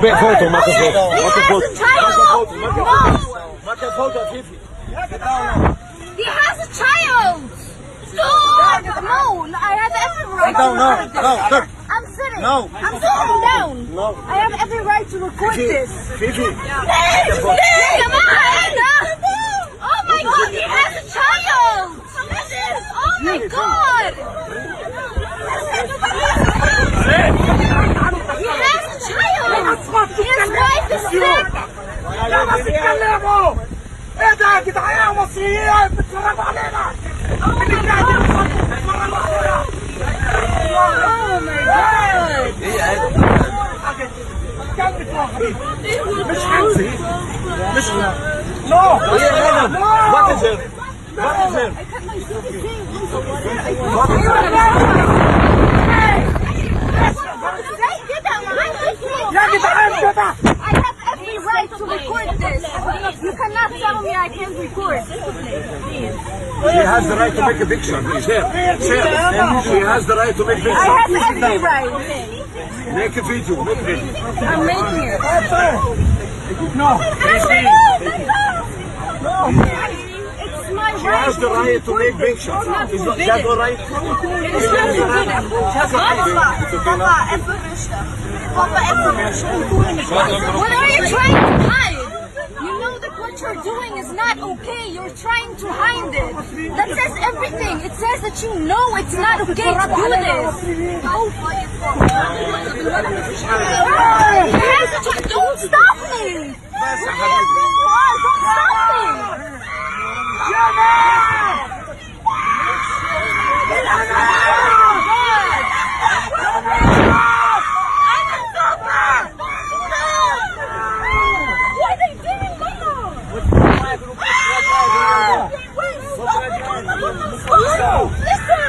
foto, maak een foto. Maak een foto. Maak een foto, Fifi. He has a child. Stop. No, I have every right. No, look. I'm sitting. No. I'm sitting down. No. I have every right to record this. Fifi. Come on. Oh my God, he has a child. Oh my God. He has a child. His wife is sick. لا ما تتكلموا. ايه ده يا جدعان يا مصريين بتتفرجوا علينا. Oh my God. مش حمزي. مش نو. Wat is er? Wat is er? يا جدعان كده. I have every right to record this. You cannot tell me I can't record. She has the right to make a picture. Share. She has the right to make a I picture. have every right. Make a video. Make a video. I'm making it. No. It's my She has the right to make picture. Is that, she has the right? Papa, even rustig. Papa, even rustig. What are you trying to hide? You know that what you're doing is not okay. You're trying to hide it. That says everything. It says that you know it's not okay to do this. Don't stop me. Don't stop me. What are they doing, Mama? Listen!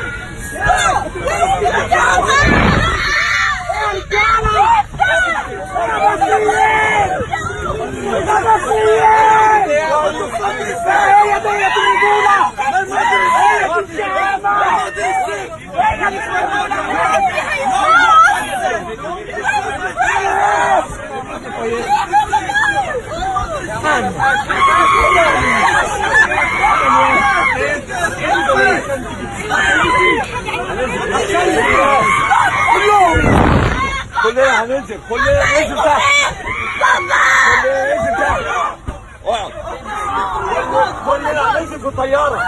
كلنا هننزل. كلنا ننزل تحت. كلنا ننزل تحت. اقعد. كلنا هننزل في الطيارة.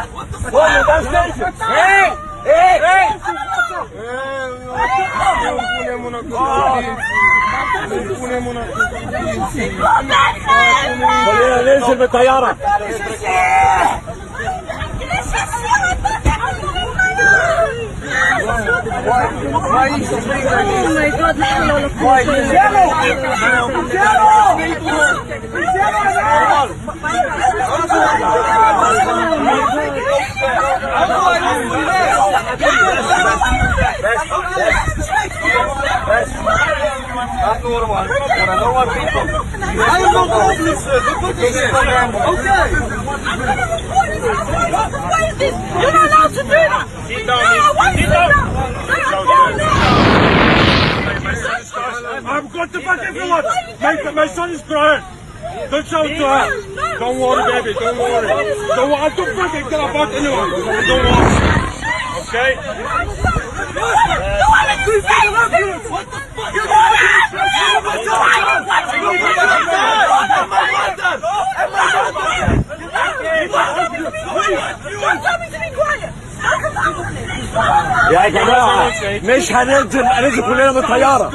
كل الناس تنزل. ايه؟ كلنا ننزل بالطيارة. Oh my God, Not normal. We're normal people. I am not homeless. Okay. You're not allowed to do that! Sit down. I'm going to fuck everyone. My son is crying. Don't shout to her. Don't worry, baby. Don't worry. Don't worry. I don't fucking care about anyone. Don't worry. Okay? What the fuck? You يا جماعة مش هننزل. هننزل كلنا من الطيارة.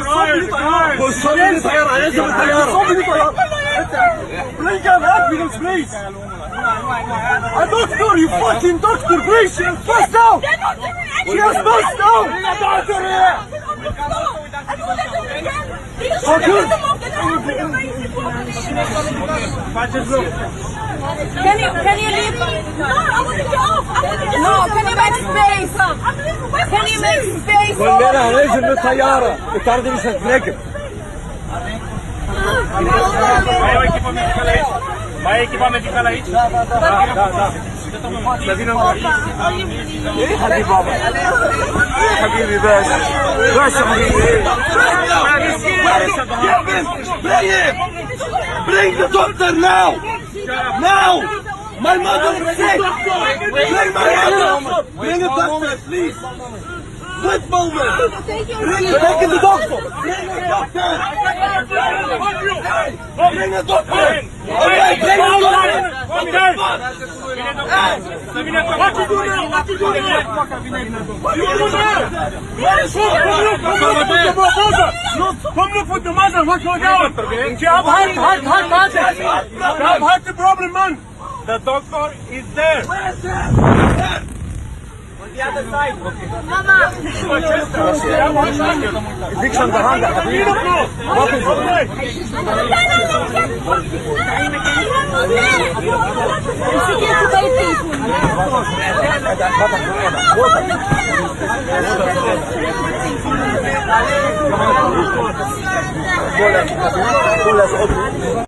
وصلنا الطيارة. هننزل من الطيارة. Bring an ambulance, please. A doctor, you fucking doctor, please. She has passed out. She has passed out. Can you leave? No, I want to get off. No, can you make space? Can you make space? كلنا هننزل من الطيارة. الطيارة دي مش هتتركب. Vai equipamento aí. Vai equipamento aí. ايه حبيبي بابا حبيبي باشا باشا حبيبي Bring the doctor now! Now! My mother is sick! Bring my mother! Bring the doctor, please! Quick moment! Bring the doctor! Bring the doctor! Bring the doctor! Okay, bring the doctor! Okay. What you do now? What you do now? What you do now? Come look for the mother. What's going on? You have heart problem, man. The doctor is there. Mama. Addiction behind that. What is it?